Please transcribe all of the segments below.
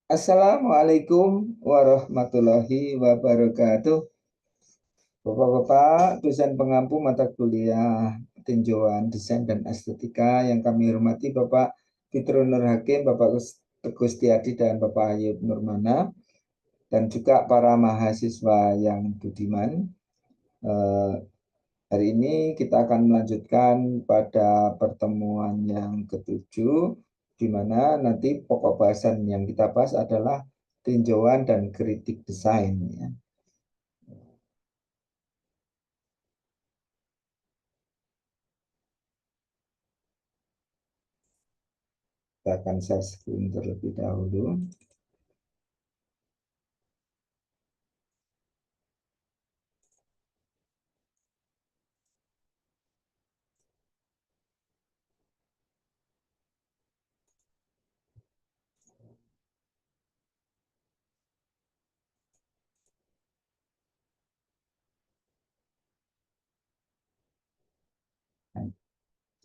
Assalamualaikum warahmatullahi wabarakatuh. Bapak-bapak, dosen pengampu mata kuliah tinjauan desain dan estetika yang kami hormati Bapak Fitrul Nur Hakim, Bapak Teguh Setiadi, dan Bapak Ayub Nurmana, dan juga para mahasiswa yang budiman. Eh, Hari ini kita akan melanjutkan pada pertemuan yang ketujuh, di mana nanti pokok bahasan yang kita bahas adalah tinjauan dan kritik desain. Ya. Kita akan share screen terlebih dahulu.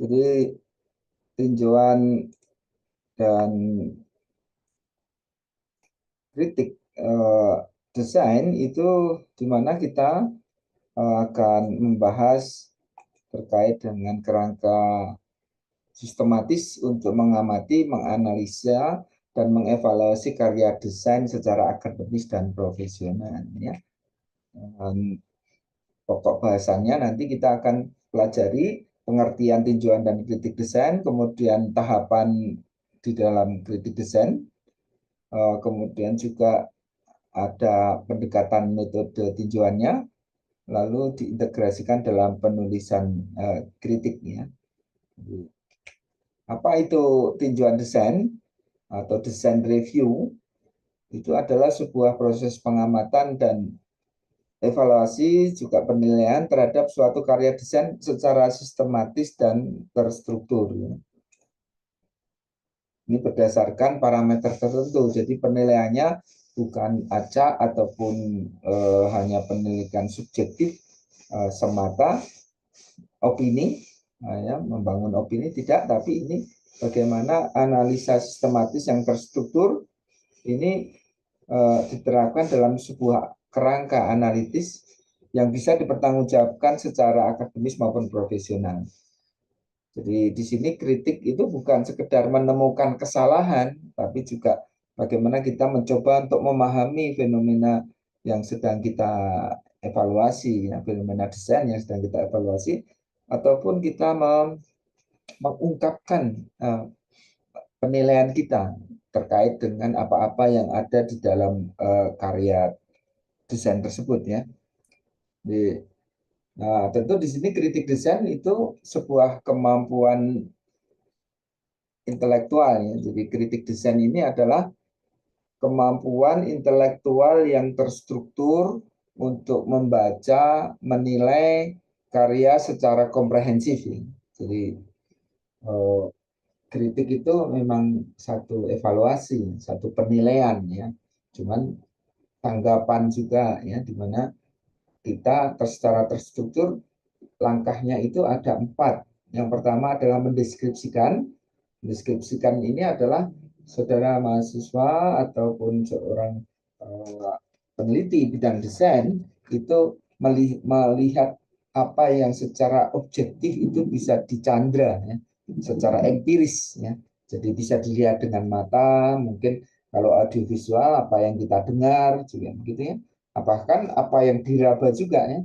Jadi tinjauan dan kritik desain itu di mana kita akan membahas terkait dengan kerangka sistematis untuk mengamati, menganalisa, dan mengevaluasi karya desain secara akademis dan profesional. Ya. Dan pokok bahasannya nanti kita akan pelajari pengertian tinjauan dan kritik desain, kemudian tahapan di dalam kritik desain, kemudian juga ada pendekatan metode tinjauannya, lalu diintegrasikan dalam penulisan kritiknya. Apa itu tinjauan desain atau desain review? Itu adalah sebuah proses pengamatan dan evaluasi juga penilaian terhadap suatu karya desain secara sistematis dan terstruktur. Ini berdasarkan parameter tertentu. Jadi penilaiannya bukan acak ataupun hanya penilaian subjektif semata opini, ya, membangun opini tidak, tapi ini bagaimana analisa sistematis yang terstruktur ini diterapkan dalam sebuah kerangka analitis yang bisa dipertanggungjawabkan secara akademis maupun profesional. Jadi di sini kritik itu bukan sekedar menemukan kesalahan, tapi juga bagaimana kita mencoba untuk memahami fenomena yang sedang kita evaluasi, ya, fenomena desain yang sedang kita evaluasi, ataupun kita mengungkapkan penilaian kita terkait dengan apa-apa yang ada di dalam karya desain tersebut, ya. Nah, tentu di sini kritik desain itu sebuah kemampuan intelektual, ya. Jadi kritik desain ini adalah kemampuan intelektual yang terstruktur untuk membaca, menilai karya secara komprehensif, ya. Jadi eh, kritik itu memang satu evaluasi, satu penilaian, ya. Cuman tanggapan juga, ya, di mana kita secara terstruktur langkahnya itu ada 4. Yang pertama adalah mendeskripsikan. Mendeskripsikan ini adalah saudara mahasiswa ataupun seorang uh, peneliti bidang desain itu melihat apa yang secara objektif itu bisa dicandra, ya, secara empiris, ya. Jadi bisa dilihat dengan mata, mungkin kalau audiovisual apa yang kita dengar juga begitu, ya. Bahkan apa yang diraba juga, ya.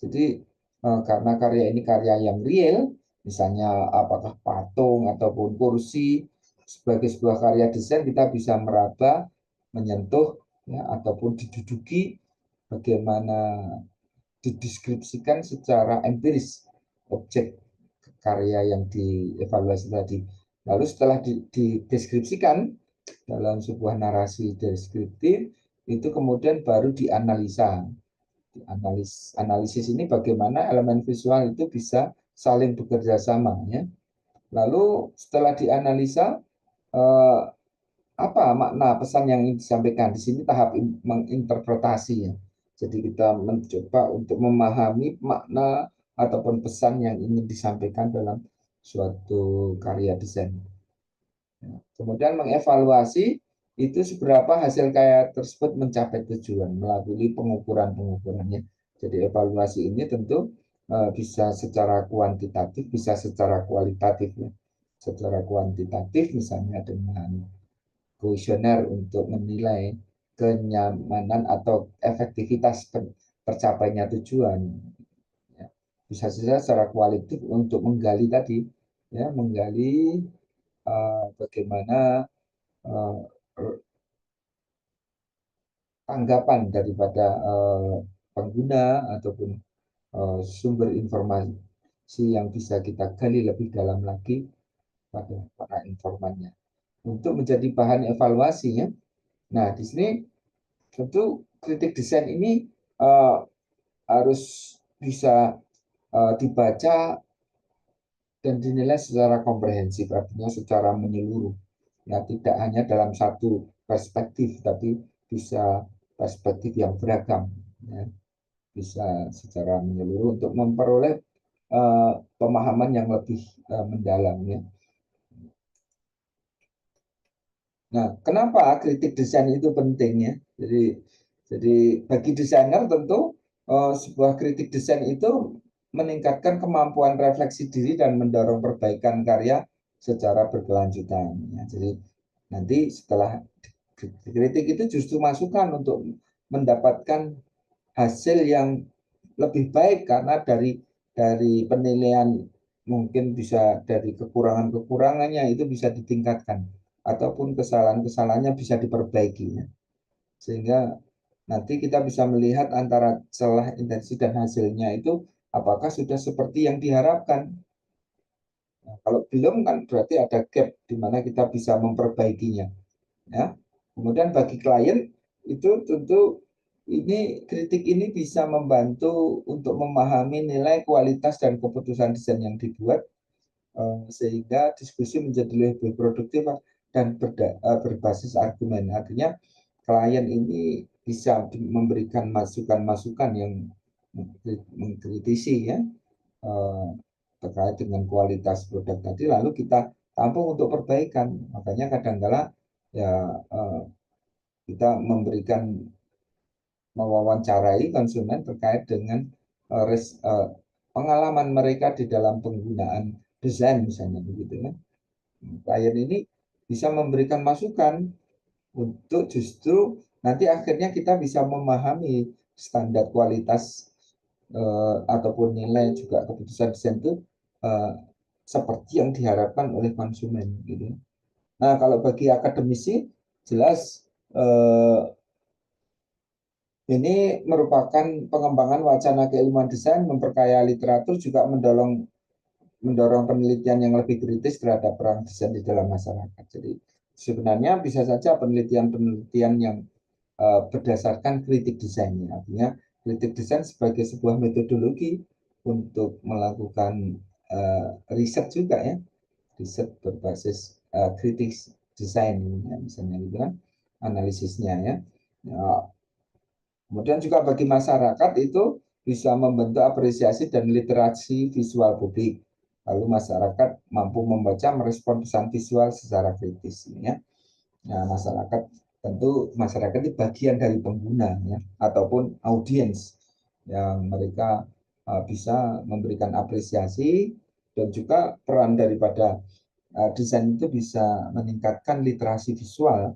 Jadi karena karya ini karya yang real, misalnya apakah patung ataupun kursi, sebagai sebuah karya desain kita bisa meraba, menyentuh, ya, ataupun diduduki bagaimana dideskripsikan secara empiris objek karya yang dievaluasi tadi. Lalu setelah dideskripsikan dalam sebuah narasi deskriptif, itu kemudian baru dianalisa. Analisis ini bagaimana elemen visual itu bisa saling bekerja sama, ya. Lalu setelah dianalisa eh, apa makna pesan yang ingin disampaikan di sini, tahap menginterpretasi, ya. Jadi kita mencoba untuk memahami makna ataupun pesan yang ingin disampaikan dalam suatu karya desain. Kemudian mengevaluasi. itu seberapa hasil karya tersebut mencapai tujuan melalui pengukuran-pengukurannya. Jadi evaluasi ini tentu bisa secara kuantitatif, bisa secara kualitatif ya. Secara kuantitatif misalnya dengan kuesioner untuk menilai kenyamanan atau efektivitas tercapainya tujuan. Ya. Bisa saja secara kualitatif untuk menggali tadi, ya, menggali bagaimana uh, tanggapan daripada pengguna ataupun sumber informasi yang bisa kita gali lebih dalam lagi pada para informannya untuk menjadi bahan evaluasinya. Nah, di sini tentu kritik desain ini harus bisa dibaca dan dinilai secara komprehensif, artinya secara menyeluruh. Ya, tidak hanya dalam satu perspektif, tapi bisa perspektif yang beragam. Ya, bisa secara menyeluruh untuk memperoleh pemahaman yang lebih mendalam. Ya. Nah, kenapa kritik desain itu penting ya? Jadi bagi desainer tentu sebuah kritik desain itu meningkatkan kemampuan refleksi diri dan mendorong perbaikan karya secara berkelanjutan. Ya, jadi nanti setelah kritik itu justru masukan untuk mendapatkan hasil yang lebih baik karena dari penilaian mungkin bisa dari kekurangan-kekurangannya itu bisa ditingkatkan ataupun kesalahan-kesalahannya bisa diperbaiki ya. Sehingga nanti kita bisa melihat antara celah intensi dan hasilnya itu apakah sudah seperti yang diharapkan. Nah, kalau belum kan berarti ada gap di mana kita bisa memperbaikinya ya. Kemudian bagi klien itu tentu ini kritik ini bisa membantu untuk memahami nilai kualitas dan keputusan desain yang dibuat sehingga diskusi menjadi lebih produktif dan berbasis argumen. Artinya klien ini bisa memberikan masukan-masukan yang mengkritisi ya eh, terkait dengan kualitas produk tadi, lalu kita tampung untuk perbaikan. Makanya kadang-kala ya kita memberikan mewawancarai konsumen terkait dengan pengalaman mereka di dalam penggunaan desain misalnya begitu kan. Klien ini bisa memberikan masukan untuk justru nanti akhirnya kita bisa memahami standar kualitas ataupun nilai juga keputusan desain itu eh, seperti yang diharapkan oleh konsumen gitu. Nah, kalau bagi akademisi jelas eh, ini merupakan pengembangan wacana keilmuan desain, memperkaya literatur, juga mendorong mendorong penelitian yang lebih kritis terhadap peran desain di dalam masyarakat. Jadi sebenarnya bisa saja penelitian-penelitian yang berdasarkan kritik desainnya. Artinya kritik desain sebagai sebuah metodologi untuk melakukan riset juga ya, riset berbasis kritik desain ya, misalnya gitu kan, analisisnya ya. Kemudian juga bagi masyarakat itu bisa membentuk apresiasi dan literasi visual publik. Lalu masyarakat mampu membaca, merespon pesan visual secara kritis. Ya. Nah, masyarakat itu bagian dari pengguna ya, ataupun audiens yang mereka bisa memberikan apresiasi dan juga peran daripada desain itu bisa meningkatkan literasi visual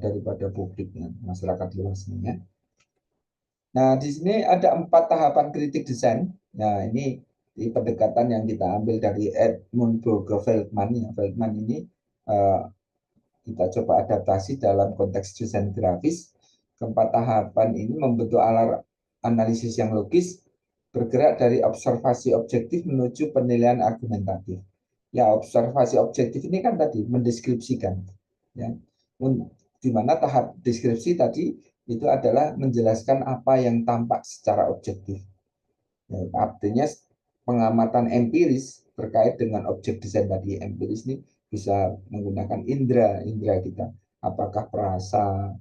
daripada publiknya masyarakat luasnya. Nah, di sini ada 4 tahapan kritik desain. Nah, ini di pendekatan yang kita ambil dari Edmund Burger Feldman. Ya, Feldman ini uh, kita coba adaptasi dalam konteks desain grafis. Keempat tahapan ini membentuk alar analisis yang logis, bergerak dari observasi objektif menuju penilaian argumentatif. Ya, observasi objektif ini kan tadi mendeskripsikan. Ya, di mana tahap deskripsi tadi itu adalah menjelaskan apa yang tampak secara objektif. Ya, artinya pengamatan empiris terkait dengan objek desain tadi. Empiris ini bisa menggunakan indera kita. Apakah perasa,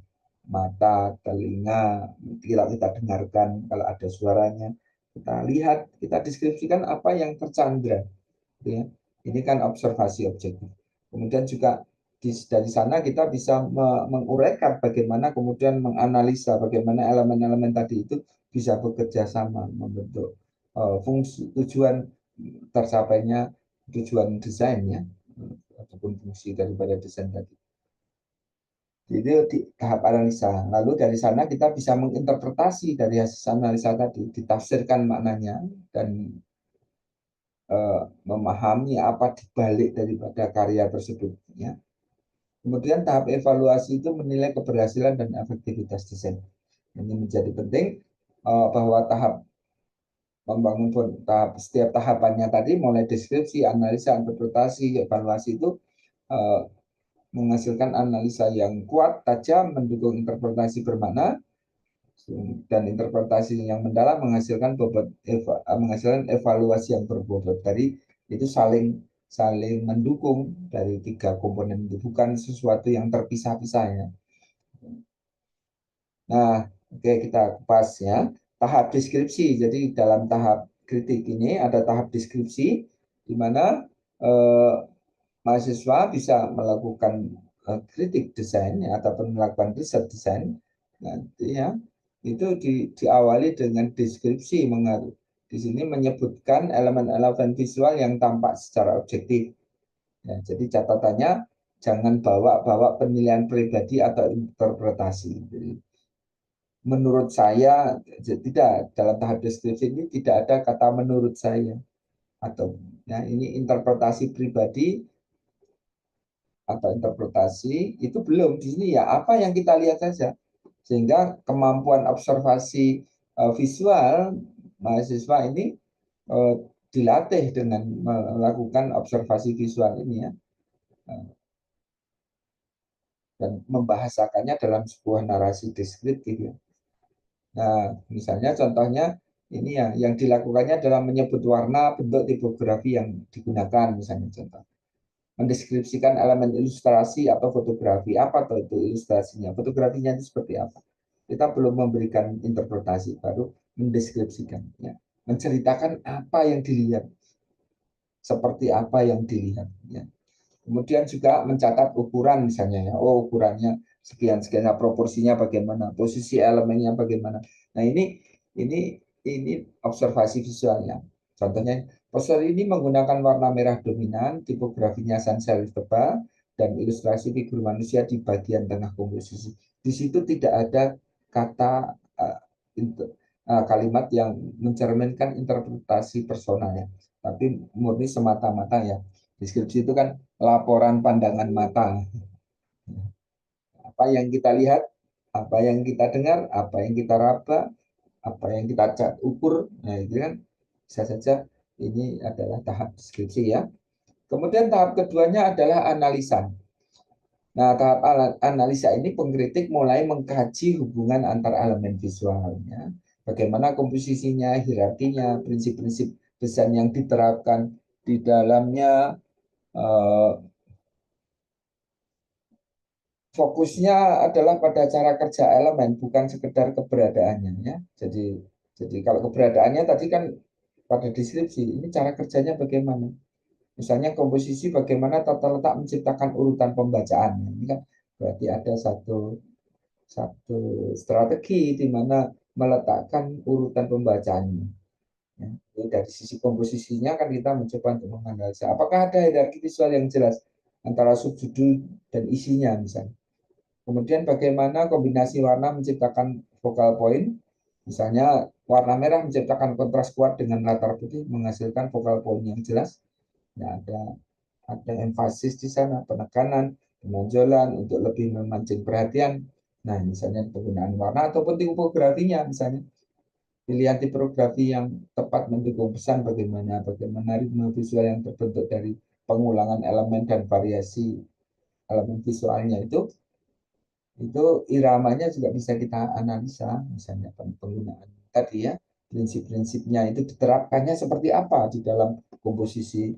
mata, telinga, kita dengarkan kalau ada suaranya. Kita lihat, kita deskripsikan apa yang tercandra. Ya. Ini kan observasi objektif. Kemudian juga dari sana kita bisa menguraikan bagaimana kemudian menganalisa bagaimana elemen-elemen tadi itu bisa bekerja sama membentuk fungsi tujuan tercapainya tujuan desainnya ataupun fungsi daripada desain tadi. Jadi di tahap analisa. Lalu dari sana kita bisa menginterpretasi dari hasil analisa tadi, ditafsirkan maknanya dan memahami apa dibalik daripada karya tersebut. Ya. Kemudian tahap evaluasi itu menilai keberhasilan dan efektivitas desain. Ini menjadi penting bahwa tahap membangun tahap setiap tahapannya tadi mulai deskripsi, analisa, interpretasi, evaluasi itu uh, menghasilkan analisa yang kuat, tajam, mendukung interpretasi bermakna, dan interpretasi yang mendalam menghasilkan evaluasi yang berbobot. Tadi itu saling mendukung dari tiga komponen itu, bukan sesuatu yang terpisah-pisah ya. Nah, oke kita kupas ya. Tahap deskripsi. Jadi dalam tahap kritik ini ada tahap deskripsi di mana eh, mahasiswa bisa melakukan kritik desain ya, ataupun melakukan riset desain nanti ya. Itu diawali dengan deskripsi mengaruh. Di sini menyebutkan elemen-elemen visual yang tampak secara objektif. Ya, jadi catatannya jangan bawa-bawa penilaian pribadi atau interpretasi. Jadi, menurut saya tidak dalam tahap deskripsi ini tidak ada kata menurut saya atau ya ini interpretasi pribadi atau interpretasi itu belum di sini ya apa yang kita lihat saja sehingga kemampuan observasi visual mahasiswa ini dilatih dengan melakukan observasi visual ini ya dan membahasakannya dalam sebuah narasi deskriptif ya. Nah, misalnya contohnya ini ya, yang dilakukannya adalah menyebut warna, bentuk, tipografi yang digunakan, misalnya contoh. Mendeskripsikan elemen ilustrasi atau fotografi, apa atau itu ilustrasinya, fotografinya itu seperti apa. Kita belum memberikan interpretasi, baru mendeskripsikan, ya. Menceritakan apa yang dilihat, seperti apa yang dilihat. Ya. Kemudian juga mencatat ukuran misalnya ya, oh ukurannya sekian sekian, proporsinya bagaimana, posisi elemennya bagaimana. Nah ini observasi visualnya. Contohnya poster ini menggunakan warna merah dominan, tipografinya sans serif tebal, dan ilustrasi figur manusia di bagian tengah komposisi. Di situ tidak ada kata kalimat yang mencerminkan interpretasi personalnya, tapi murni semata-mata ya. Deskripsi itu kan laporan pandangan mata. Apa yang kita lihat, apa yang kita dengar, apa yang kita raba, apa yang kita cat ukur. Nah, itu kan bisa saja ini adalah tahap deskripsi ya. Kemudian tahap keduanya adalah analisa. Nah, tahap analisa ini pengkritik mulai mengkaji hubungan antar elemen visualnya. Bagaimana komposisinya, hierarkinya, prinsip-prinsip desain yang diterapkan di dalamnya, eh, fokusnya adalah pada cara kerja elemen, bukan sekedar keberadaannya ya. Jadi kalau keberadaannya tadi kan pada deskripsi, ini cara kerjanya bagaimana? Misalnya komposisi bagaimana tata letak menciptakan urutan pembacaan. Ini kan berarti ada satu satu strategi di mana meletakkan urutan pembacaannya. Ya. Jadi dari sisi komposisinya kan kita mencoba untuk menganalisa apakah ada hierarki visual yang jelas antara subjudul dan isinya misalnya. Kemudian bagaimana kombinasi warna menciptakan focal point. Misalnya warna merah menciptakan kontras kuat dengan latar putih menghasilkan focal point yang jelas. Ya, ada emfasis di sana, penekanan, penonjolan untuk lebih memancing perhatian. Nah, misalnya penggunaan warna ataupun tipografinya misalnya. Pilihan tipografi yang tepat mendukung pesan bagaimana ritme visual yang terbentuk dari pengulangan elemen dan variasi elemen visualnya itu iramanya juga bisa kita analisa, misalnya penggunaan tadi ya, prinsip-prinsipnya itu diterapkannya seperti apa di dalam komposisi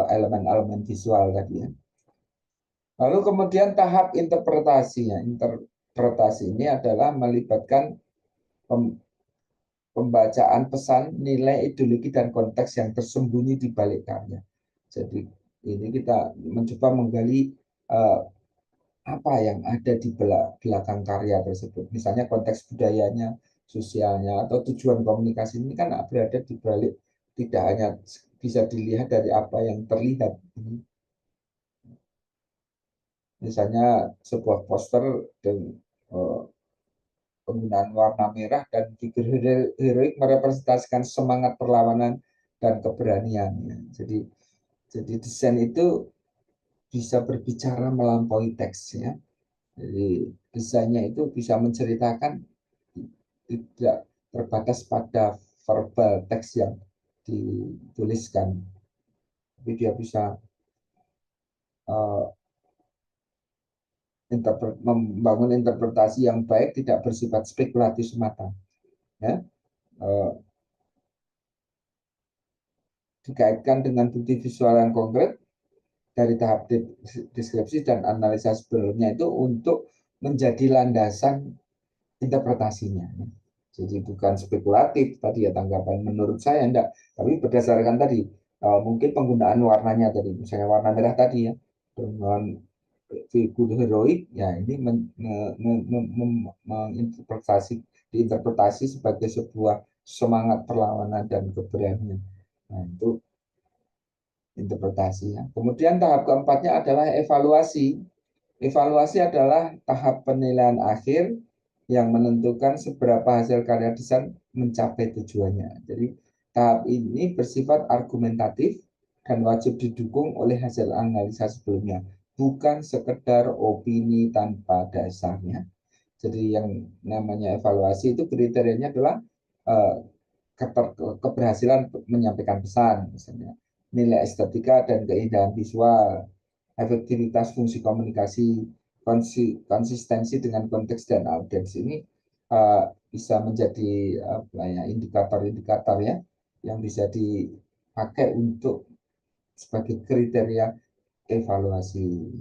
elemen-elemen visual tadi ya. Lalu kemudian tahap interpretasinya. Interpretasi ini adalah melibatkan pembacaan pesan, nilai, ideologi, dan konteks yang tersembunyi di balik karya. Jadi ini kita mencoba menggali eh, apa yang ada di belakang karya tersebut. Misalnya konteks budayanya, sosialnya, atau tujuan komunikasi ini kan berada di balik, tidak hanya bisa dilihat dari apa yang terlihat. Misalnya sebuah poster dan eh, penggunaan warna merah dan figur heroik merepresentasikan semangat perlawanan dan keberanian. Jadi desain itu bisa berbicara melampaui teks ya. Jadi desainnya itu bisa menceritakan, tidak terbatas pada verbal teks yang dituliskan, tapi dia bisa uh, membangun interpretasi yang baik, tidak bersifat spekulatif semata. Ya, uh, dikaitkan dengan bukti visual yang konkret dari tahap deskripsi dan analisa sebelumnya itu untuk menjadi landasan interpretasinya. Jadi bukan spekulatif tadi ya tanggapan menurut saya enggak, tapi berdasarkan tadi mungkin penggunaan warnanya tadi, misalnya warna merah tadi ya dengan figur heroik ya ini menginterpretasi diinterpretasi sebagai sebuah semangat perlawanan dan keberanian. Nah, itu interpretasi ya. Kemudian tahap keempatnya adalah evaluasi. Evaluasi adalah tahap penilaian akhir yang menentukan seberapa hasil karya desain mencapai tujuannya. Jadi tahap ini bersifat argumentatif dan wajib didukung oleh hasil analisa sebelumnya, bukan sekedar opini tanpa dasarnya. Jadi yang namanya evaluasi itu kriterianya adalah uh, keberhasilan menyampaikan pesan, misalnya nilai estetika dan keindahan visual, efektivitas fungsi komunikasi, konsistensi dengan konteks dan audiens ini bisa menjadi apa ya, indikator-indikator ya yang bisa dipakai untuk sebagai kriteria evaluasi.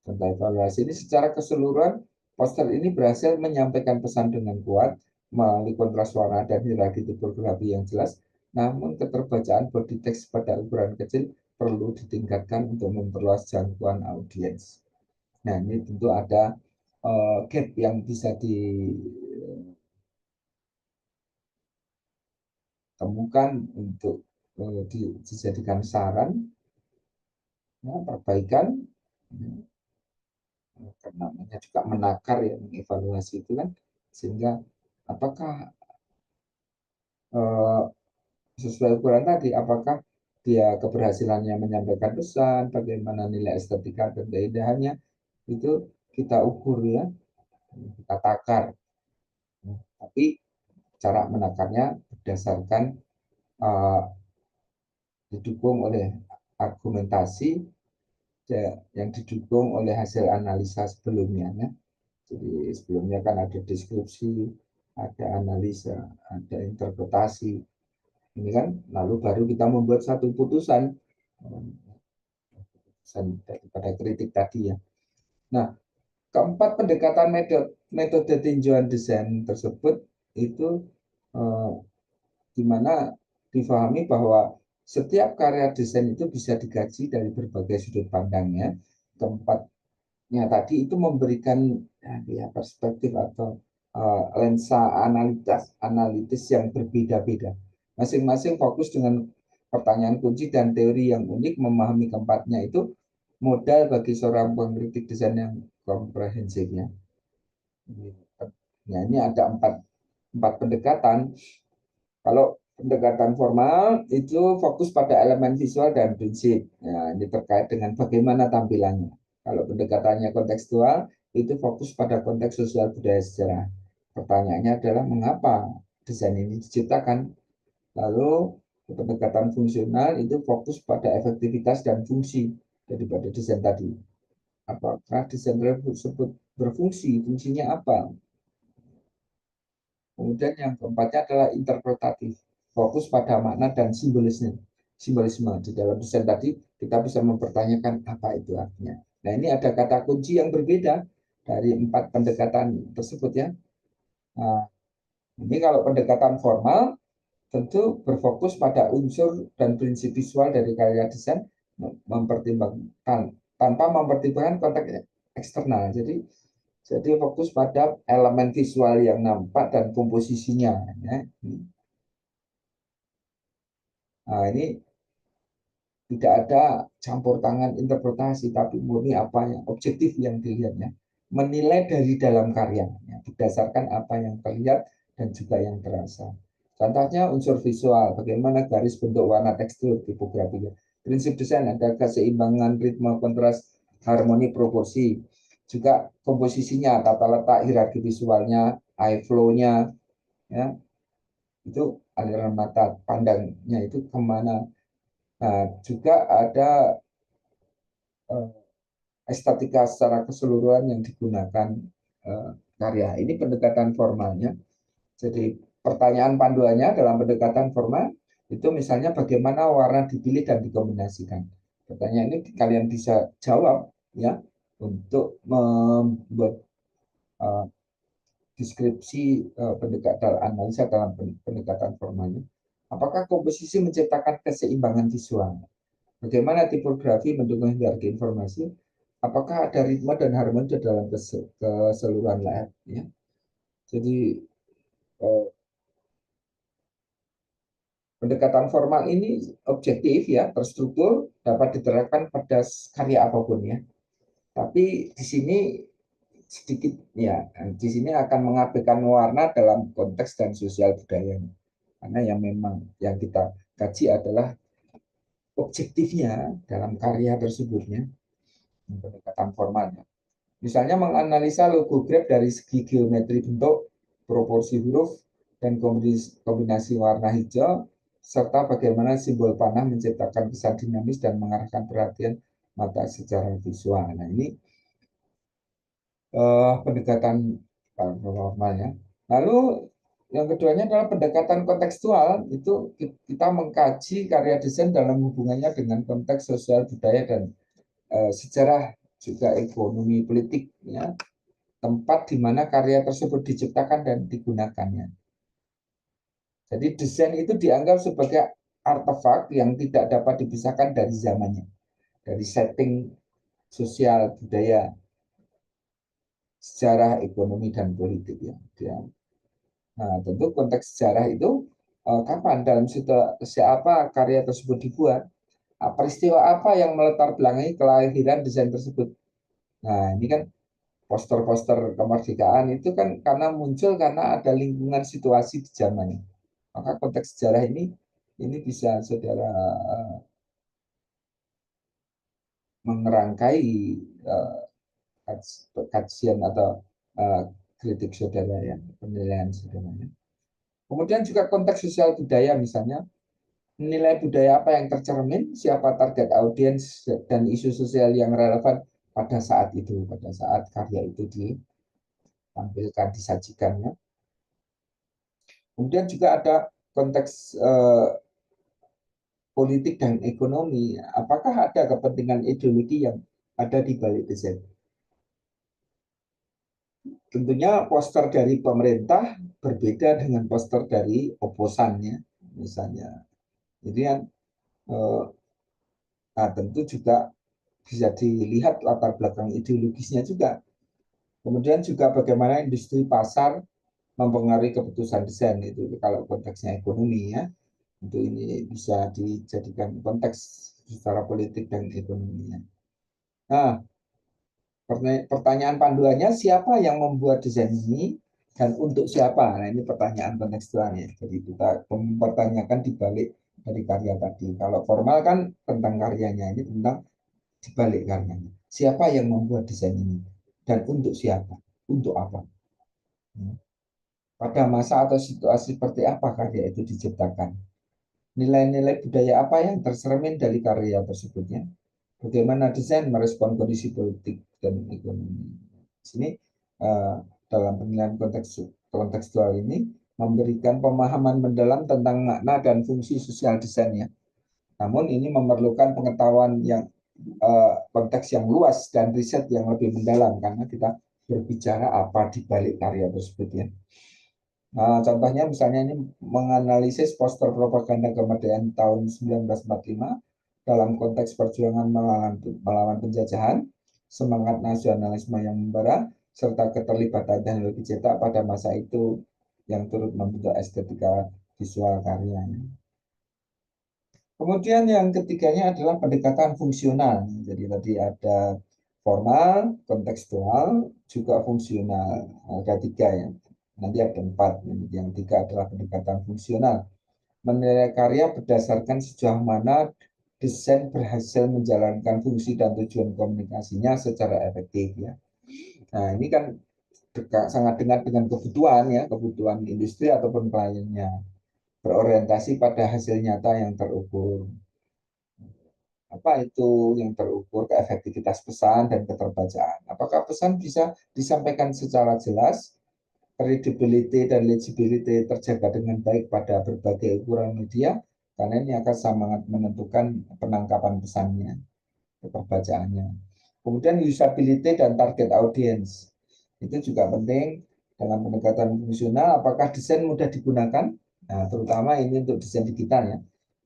Contoh evaluasi ini secara keseluruhan poster ini berhasil menyampaikan pesan dengan kuat melalui kontras warna dan hierarki tipografi yang jelas, namun keterbacaan body text pada ukuran kecil perlu ditingkatkan untuk memperluas jangkauan audiens. Nah, ini tentu ada gap yang bisa ditemukan untuk dijadikan saran, ya, perbaikan, ya, karena namanya juga menakar ya, mengevaluasi itu kan, sehingga apakah eh, sesuai ukuran tadi, apakah dia keberhasilannya menyampaikan pesan, bagaimana nilai estetika dan keindahannya, itu kita ukur ya, kita takar. Tapi cara menakarnya berdasarkan uh, didukung oleh argumentasi yang didukung oleh hasil analisa sebelumnya ya. Jadi sebelumnya kan ada deskripsi, ada analisa, ada interpretasi. Ini kan lalu baru kita membuat satu putusan daripada kritik tadi ya. Nah, keempat pendekatan metode tinjauan desain tersebut itu eh, di mana difahami bahwa setiap karya desain itu bisa dikaji dari berbagai sudut pandangnya. Keempatnya tadi itu memberikan ya, perspektif atau lensa analitis yang berbeda-beda. Masing-masing fokus dengan pertanyaan kunci dan teori yang unik. Memahami keempatnya itu modal bagi seorang pengkritik desain yang komprehensif ya. Nah, ini ada empat pendekatan. Kalau pendekatan formal itu fokus pada elemen visual dan prinsip. Nah, ini terkait dengan bagaimana tampilannya. Kalau pendekatannya kontekstual itu fokus pada konteks sosial budaya sejarah. Pertanyaannya adalah mengapa desain ini diciptakan. Lalu pendekatan fungsional itu fokus pada efektivitas dan fungsi daripada desain tadi. Apakah desain tersebut berfungsi? Fungsinya apa? Kemudian yang keempatnya adalah interpretatif, fokus pada makna dan simbolisme. Simbolisme di dalam desain tadi kita bisa mempertanyakan apa itu artinya. Nah, ini ada kata kunci yang berbeda dari empat pendekatan tersebut ya. Nah, ini kalau pendekatan formal tentu berfokus pada unsur dan prinsip visual dari karya desain, mempertimbangkan tanpa mempertimbangkan konteks eksternal. Jadi fokus pada elemen visual yang nampak dan komposisinya. Ya. Nah, ini tidak ada campur tangan interpretasi, tapi murni apa yang objektif yang dilihatnya. Menilai dari dalam karyanya, berdasarkan apa yang terlihat dan juga yang terasa. Contohnya unsur visual, bagaimana garis bentuk warna tekstur, tipografi. Prinsip desain ada keseimbangan, ritme, kontras, harmoni, proporsi. Juga komposisinya, tata letak, hierarki visualnya, eye flow-nya, ya, itu aliran mata pandangnya itu kemana. Nah, juga ada eh, estetika secara keseluruhan yang digunakan karya. Ini pendekatan formalnya. Jadi pertanyaan panduannya dalam pendekatan formal itu misalnya bagaimana warna dipilih dan dikombinasikan. Pertanyaan ini kalian bisa jawab ya untuk membuat uh, deskripsi pendekatan analisa dalam pendekatan formalnya. Apakah komposisi menciptakan keseimbangan visual? Bagaimana tipografi mendukung hierarki informasi? Apakah ada ritme dan harmoni dalam keseluruhan layar? Ya. Jadi eh, pendekatan formal ini objektif ya, terstruktur, dapat diterapkan pada karya apapun ya. Tapi di sini sedikit ya, di sini akan mengabaikan warna dalam konteks dan sosial budaya. Karena yang memang yang kita kaji adalah objektifnya dalam karya tersebutnya, pendekatan formalnya. Misalnya menganalisa logo Grab dari segi geometri bentuk, proporsi huruf, dan kombinasi warna hijau, serta bagaimana simbol panah menciptakan kesan dinamis dan mengarahkan perhatian mata secara visual. Nah, ini pendekatan normalnya. Lalu yang keduanya adalah pendekatan kontekstual, itu kita mengkaji karya desain dalam hubungannya dengan konteks sosial budaya dan sejarah juga ekonomi politik ya, tempat di mana karya tersebut diciptakan dan digunakannya. Jadi desain itu dianggap sebagai artefak yang tidak dapat dipisahkan dari zamannya, dari setting sosial budaya, sejarah ekonomi dan politik ya. Nah, tentu konteks sejarah itu kapan dalam situasi apa karya tersebut dibuat, peristiwa apa yang melatar belakangi kelahiran desain tersebut. Nah, ini kan poster-poster kemerdekaan itu kan karena muncul karena ada lingkungan situasi di zamannya. Maka konteks sejarah ini bisa saudara mengerangkai uh, kajian atau uh, kritik saudara ya, penilaian saudara. Kemudian juga konteks sosial budaya misalnya menilai budaya apa yang tercermin, siapa target audiens dan isu sosial yang relevan pada saat itu, pada saat karya itu ditampilkan, disajikannya. Kemudian juga ada konteks politik dan ekonomi. Apakah ada kepentingan ideologi yang ada di balik desain? Tentunya poster dari pemerintah berbeda dengan poster dari oposannya, misalnya. Jadi yang nah, tentu juga bisa dilihat latar belakang ideologisnya juga. Kemudian juga bagaimana industri pasar mempengaruhi keputusan desain itu kalau konteksnya ekonomi ya. Untuk ini bisa dijadikan konteks secara politik dan ekonominya. Nah, pertanyaan panduannya siapa yang membuat desain ini dan untuk siapa? Nah, ini pertanyaan kontekstualnya. Jadi kita mempertanyakan di balik dari karya tadi. Kalau formal kan tentang karyanya, ini tentang di balik karyanya. Siapa yang membuat desain ini dan untuk siapa? Untuk apa? Pada masa atau situasi seperti apa karya itu diciptakan? Nilai-nilai budaya apa yang tercermin dari karya tersebutnya? Bagaimana desain merespon kondisi politik dan ekonomi? Di sini dalam penilaian kontekstual ini memberikan pemahaman mendalam tentang makna dan fungsi sosial desainnya. Namun ini memerlukan pengetahuan yang konteks yang luas dan riset yang lebih mendalam karena kita berbicara apa di balik karya tersebut ya. Nah, contohnya misalnya ini menganalisis poster propaganda kemerdekaan tahun 1945 dalam konteks perjuangan melawan penjajahan, semangat nasionalisme yang membara, serta keterlibatan teknologi cetak pada masa itu yang turut membentuk estetika visual karyanya. Kemudian yang ketiganya adalah pendekatan fungsional. Jadi tadi ada formal, kontekstual, juga fungsional. Ada tiga ya. Nanti ada empat. Yang tiga adalah pendekatan fungsional. Menilai karya berdasarkan sejauh mana desain berhasil menjalankan fungsi dan tujuan komunikasinya secara efektif ya. Nah ini kan sangat dekat dengan kebutuhan ya, kebutuhan industri ataupun kliennya. Berorientasi pada hasil nyata yang terukur. Apa itu yang terukur? Keefektivitas pesan dan keterbacaan. Apakah pesan bisa disampaikan secara jelas, readability dan legibility terjaga dengan baik pada berbagai ukuran media, karena ini akan sangat menentukan penangkapan pesannya, keterbacaannya. Kemudian usability dan target audience. Itu juga penting dalam pendekatan fungsional. Apakah desain mudah digunakan? Nah, terutama ini untuk desain digital ya.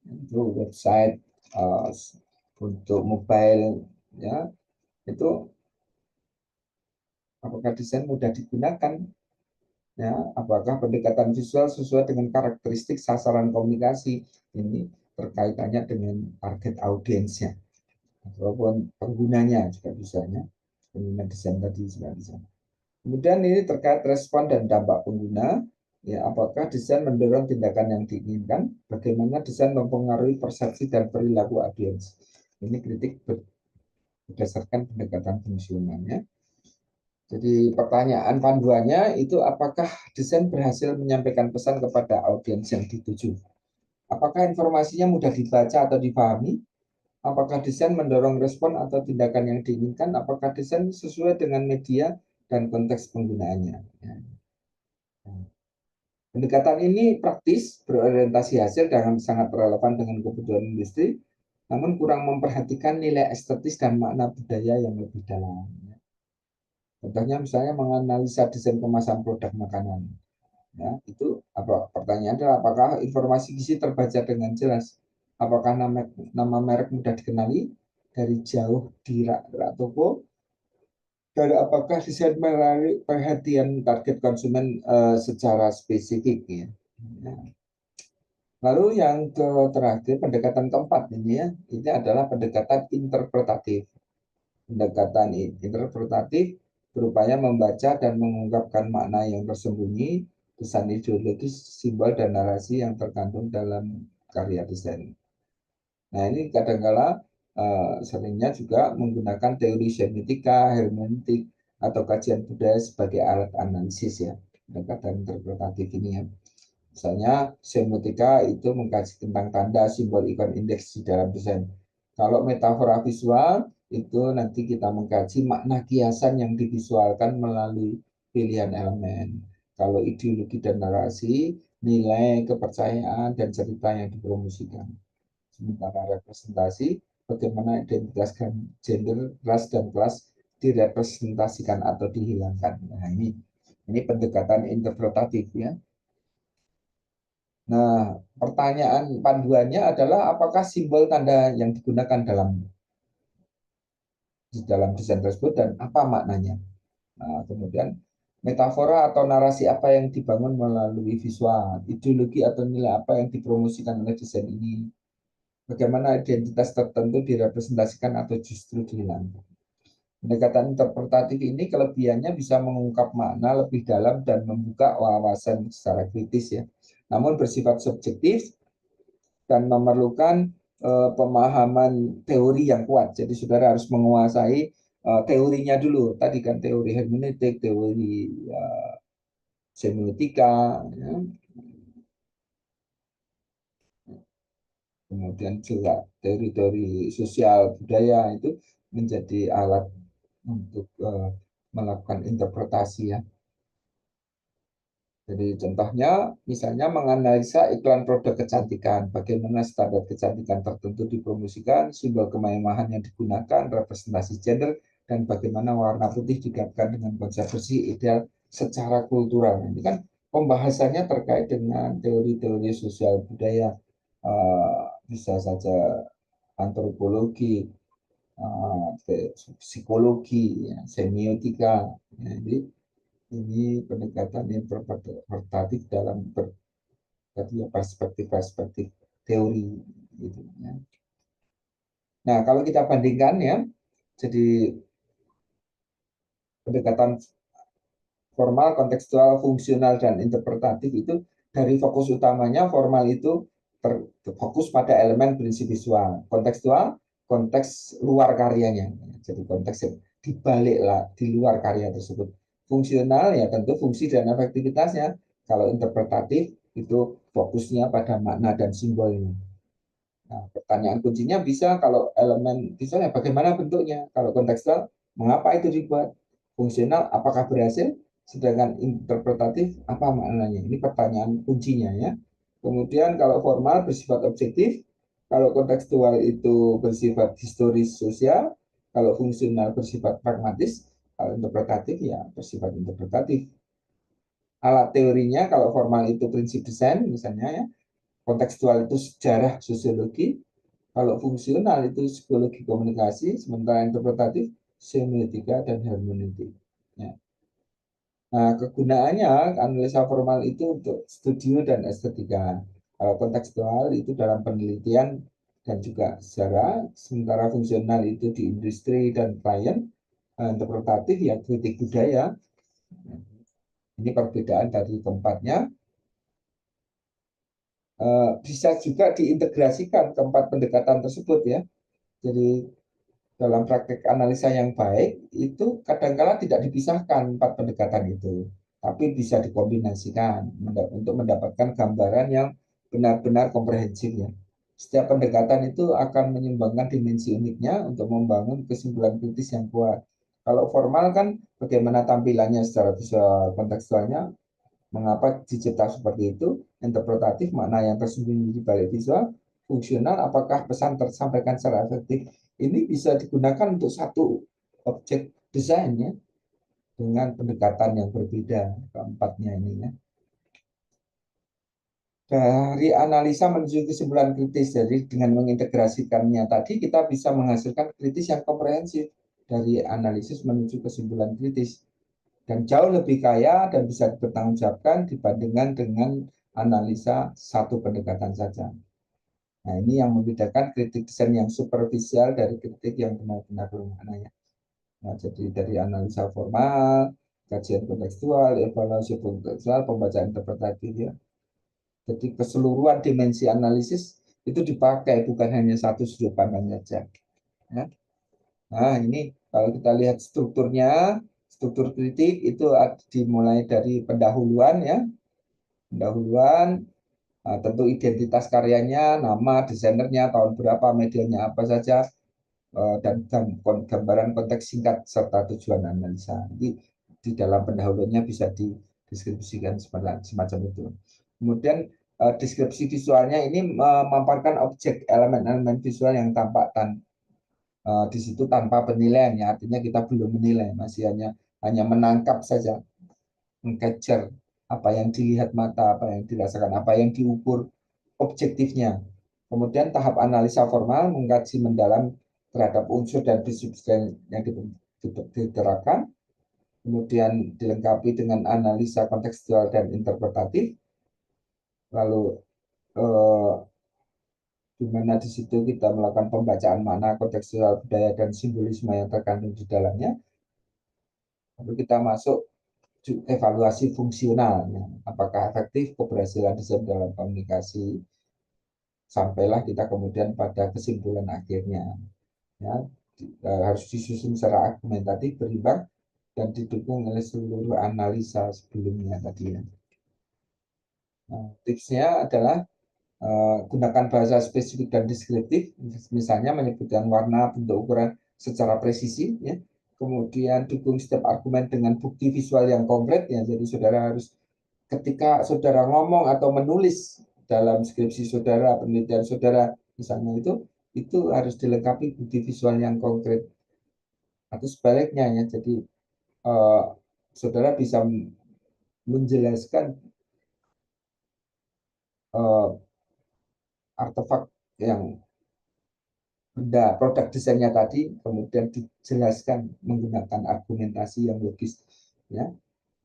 Itu website, untuk mobile ya, itu apakah desain mudah digunakan ya, apakah pendekatan visual sesuai dengan karakteristik sasaran komunikasi, ini terkaitannya dengan target audiensnya ataupun penggunanya juga bisa ya, pengguna desain tadi juga bisa. Kemudian ini terkait respon dan dampak pengguna ya, apakah desain mendorong tindakan yang diinginkan, bagaimana desain mempengaruhi persepsi dan perilaku audiens. Ini kritik berdasarkan pendekatan fungsionalnya. Jadi pertanyaan panduannya itu apakah desain berhasil menyampaikan pesan kepada audiens yang dituju? Apakah informasinya mudah dibaca atau dipahami? Apakah desain mendorong respon atau tindakan yang diinginkan? Apakah desain sesuai dengan media dan konteks penggunaannya? Ya. Pendekatan ini praktis, berorientasi hasil dan sangat relevan dengan kebutuhan industri, namun kurang memperhatikan nilai estetis dan makna budaya yang lebih dalam. Contohnya misalnya menganalisa desain kemasan produk makanan. Ya, itu apa pertanyaan adalah apakah informasi gizi terbaca dengan jelas? Apakah nama merek mudah dikenali dari jauh di rak toko? Dan apakah desain menarik perhatian target konsumen secara spesifik ya? Ya. Lalu yang terakhir pendekatan keempat ini ya, ini adalah pendekatan interpretatif. Pendekatan interpretatif berupaya membaca dan mengungkapkan makna yang tersembunyi, pesan ideologis, simbol, dan narasi yang terkandung dalam karya desain. Nah ini kadangkala seringnya juga menggunakan teori semiotika, hermeneutik, atau kajian budaya sebagai alat analisis ya, pendekatan interpretatif ini ya. Misalnya semiotika itu mengkaji tentang tanda, simbol, ikon, indeks di dalam desain. Kalau metafora visual itu nanti kita mengkaji makna kiasan yang divisualkan melalui pilihan elemen. Kalau ideologi dan narasi, nilai, kepercayaan, dan cerita yang dipromosikan. Sementara representasi, bagaimana identitas gender, ras, dan kelas direpresentasikan atau dihilangkan. Nah ini pendekatan interpretatif ya. Nah, pertanyaan panduannya adalah apakah simbol tanda yang digunakan di dalam desain tersebut dan apa maknanya. Nah, kemudian metafora atau narasi apa yang dibangun melalui visual, ideologi atau nilai apa yang dipromosikan oleh desain ini. Bagaimana identitas tertentu direpresentasikan atau justru dihilangkan. Pendekatan interpretatif ini kelebihannya bisa mengungkap makna lebih dalam dan membuka wawasan secara kritis ya. Namun bersifat subjektif dan memerlukan pemahaman teori yang kuat. Jadi saudara harus menguasai teorinya dulu. Tadi kan teori hermeneutik, teori semiotika, ya. Kemudian juga teori-teori sosial budaya itu menjadi alat untuk melakukan interpretasi ya. Jadi contohnya misalnya menganalisa iklan produk kecantikan, bagaimana standar kecantikan tertentu dipromosikan, simbol kemewahan yang digunakan, representasi gender, dan bagaimana warna putih digabungkan dengan konsep bersih ideal secara kultural. Ini kan pembahasannya terkait dengan teori-teori sosial budaya, bisa saja antropologi, psikologi, ya, semiotika. Ya, jadi ini pendekatan interpretatif dalam perspektif-perspektif teori, gitu, ya. Nah, kalau kita bandingkan ya, jadi pendekatan formal, kontekstual, fungsional, dan interpretatif itu dari fokus utamanya formal itu fokus pada elemen prinsip visual, kontekstual konteks luar karyanya, jadi konteks di balik lah, di luar karya tersebut. Fungsional ya tentu fungsi dan efektivitasnya. Kalau interpretatif itu fokusnya pada makna dan simbolnya. Nah, pertanyaan kuncinya bisa kalau elemen visualnya bagaimana bentuknya, kalau kontekstual mengapa itu dibuat, fungsional apakah berhasil, sedangkan interpretatif apa maknanya. Ini pertanyaan kuncinya ya. Kemudian kalau formal bersifat objektif, kalau kontekstual itu bersifat historis sosial, kalau fungsional bersifat pragmatis, kalau interpretatif ya bersifat interpretatif. Alat teorinya kalau formal itu prinsip desain misalnya ya, kontekstual itu sejarah sosiologi, kalau fungsional itu psikologi komunikasi, sementara interpretatif semiotika dan hermeneutik. Ya. Nah, kegunaannya analisa formal itu untuk studi dan estetika. Kalau kontekstual itu dalam penelitian dan juga sejarah, sementara fungsional itu di industri dan klien, interpretatif ya kritik budaya. Ini perbedaan dari keempatnya. Bisa juga diintegrasikan keempat pendekatan tersebut ya. Jadi dalam praktek analisa yang baik itu kadangkala tidak dipisahkan empat pendekatan itu, tapi bisa dikombinasikan untuk mendapatkan gambaran yang benar-benar komprehensif ya. Setiap pendekatan itu akan menyumbangkan dimensi uniknya untuk membangun kesimpulan kritis yang kuat. Kalau formal kan bagaimana tampilannya secara visual kontekstualnya, mengapa dicipta seperti itu, interpretatif makna yang tersembunyi di balik visual, fungsional apakah pesan tersampaikan secara efektif. Ini bisa digunakan untuk satu objek desain ya, dengan pendekatan yang berbeda keempatnya ini ya. Dari analisa menuju kesimpulan kritis, jadi dengan mengintegrasikannya tadi kita bisa menghasilkan kritis yang komprehensif dari analisis menuju kesimpulan kritis, dan jauh lebih kaya dan bisa dipertanggungjawabkan dibandingkan dengan analisa satu pendekatan saja. Nah, ini yang membedakan kritik desain yang superficial dari kritik yang benar-benar bermakna ya. Nah, jadi dari analisa formal, kajian kontekstual, evaluasi kontekstual, pembacaan interpretatif ya. Jadi keseluruhan dimensi analisis itu dipakai, bukan hanya satu sudut pandang saja. Ya. Nah, ini kalau kita lihat strukturnya, struktur kritik itu dimulai dari pendahuluan ya. Pendahuluan, tentu identitas karyanya, nama desainernya, tahun berapa, medianya apa saja, dan gambaran konteks singkat serta tujuan analisa. Jadi di dalam pendahulunya bisa dideskripsikan semacam itu. Kemudian deskripsi visualnya ini memaparkan objek elemen-elemen visual yang tampak di situ tanpa penilaian ya, artinya kita belum menilai, masih hanya menangkap saja, mengcapture apa yang dilihat mata, apa yang dirasakan, apa yang diukur objektifnya. Kemudian tahap analisa formal mengkaji mendalam terhadap unsur dan prinsip yang diterapkan, kemudian dilengkapi dengan analisa kontekstual dan interpretatif, lalu eh, di mana di situ kita melakukan pembacaan makna kontekstual budaya dan simbolisme yang terkandung di dalamnya. Lalu kita masuk evaluasi fungsionalnya, apakah efektif keberhasilan desain dalam komunikasi, sampailah kita kemudian pada kesimpulan akhirnya ya. Harus disusun secara argumentatif, berimbang, dan didukung oleh seluruh analisa sebelumnya tadi ya. Nah, tipsnya adalah gunakan bahasa spesifik dan deskriptif, misalnya menyebutkan warna, bentuk, ukuran secara presisi ya. Kemudian dukung setiap argumen dengan bukti visual yang konkret ya. Jadi saudara harus, ketika saudara ngomong atau menulis dalam skripsi saudara, penelitian saudara misalnya, itu harus dilengkapi bukti visual yang konkret, atau sebaliknya ya. Jadi eh, saudara bisa menjelaskan eh, artefak yang benda produk desainnya tadi kemudian dijelaskan menggunakan argumentasi yang logis, ya.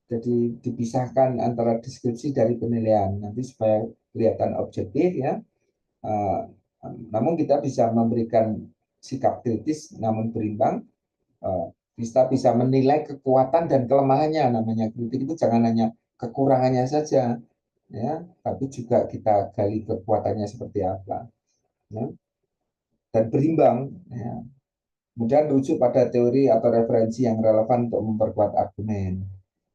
Jadi dipisahkan antara deskripsi dari penilaian nanti supaya kelihatan objektif, ya. Eh, Namun kita bisa memberikan sikap kritis namun berimbang. Eh, kita bisa menilai kekuatan dan kelemahannya. Namanya kritik itu jangan hanya kekurangannya saja, ya, tapi juga kita gali kekuatannya seperti apa, ya, dan berimbang, ya. Kemudian rujuk pada teori atau referensi yang relevan untuk memperkuat argumen.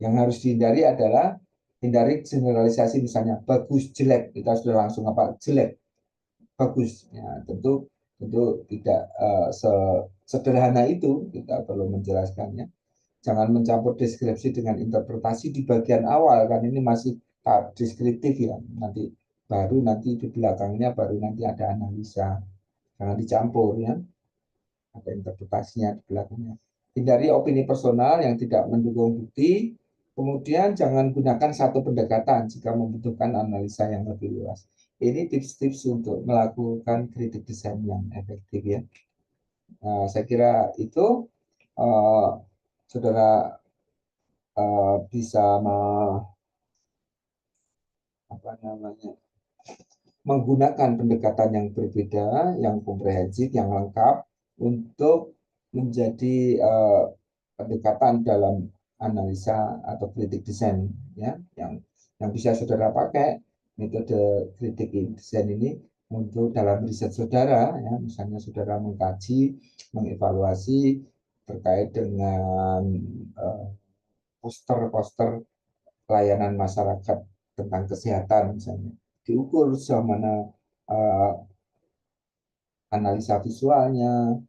Yang harus dihindari adalah hindari generalisasi, misalnya bagus jelek, kita sudah langsung apa jelek bagus, ya, tentu tentu tidak sederhana itu, kita perlu menjelaskannya. Jangan mencampur deskripsi dengan interpretasi di bagian awal, kan ini masih tahap deskriptif, ya. Nanti di belakangnya baru nanti ada analisa. Jangan dicampur, ya, ada interpretasinya di belakangnya. Hindari opini personal yang tidak mendukung bukti. Kemudian jangan gunakan satu pendekatan jika membutuhkan analisa yang lebih luas. Ini tips-tips untuk melakukan kritik desain yang efektif, ya. Nah, saya kira itu uh, saudara bisa apa namanya, menggunakan pendekatan yang berbeda, yang komprehensif, yang lengkap untuk menjadi pendekatan dalam analisa atau kritik desain, ya, yang bisa saudara pakai metode kritik desain ini untuk dalam riset saudara, ya, misalnya saudara mengkaji, mengevaluasi terkait dengan poster-poster pelayanan masyarakat tentang kesehatan, misalnya diukur sejauh mana uh, analisa visualnya,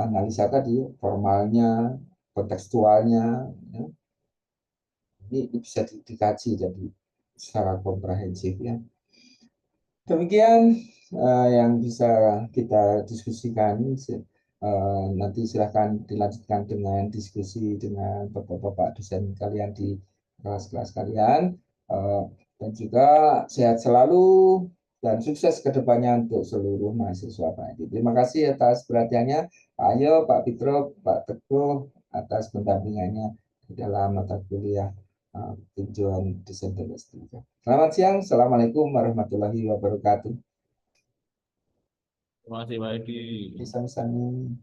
analisa tadi formalnya, kontekstualnya, ya. Ini bisa dikaji jadi secara komprehensif, ya. Demikian yang bisa kita diskusikan. Nanti silahkan dilanjutkan dengan diskusi dengan bapak-bapak dosen kalian di kelas-kelas kalian. Eh, dan juga sehat selalu dan sukses ke depannya untuk seluruh mahasiswa Pak Edi. Terima kasih atas perhatiannya. Ayo Pak Fitro, Pak Teguh, atas pendampingannya di dalam mata kuliah tinjauan desain domestik. Selamat siang, Assalamualaikum warahmatullahi wabarakatuh. Terima kasih Pak Edi. Sama-sama.